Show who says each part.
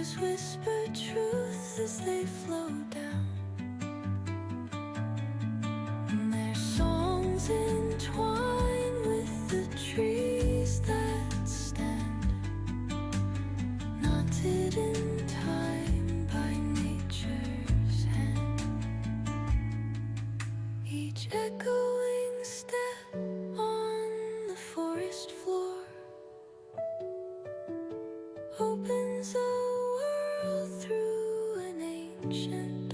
Speaker 1: Rivers whisper truths as they flow down, and their songs entwine with the trees that stand, knotted in time by nature's hand. Each echoing step on the forest floor opens a world through an ancient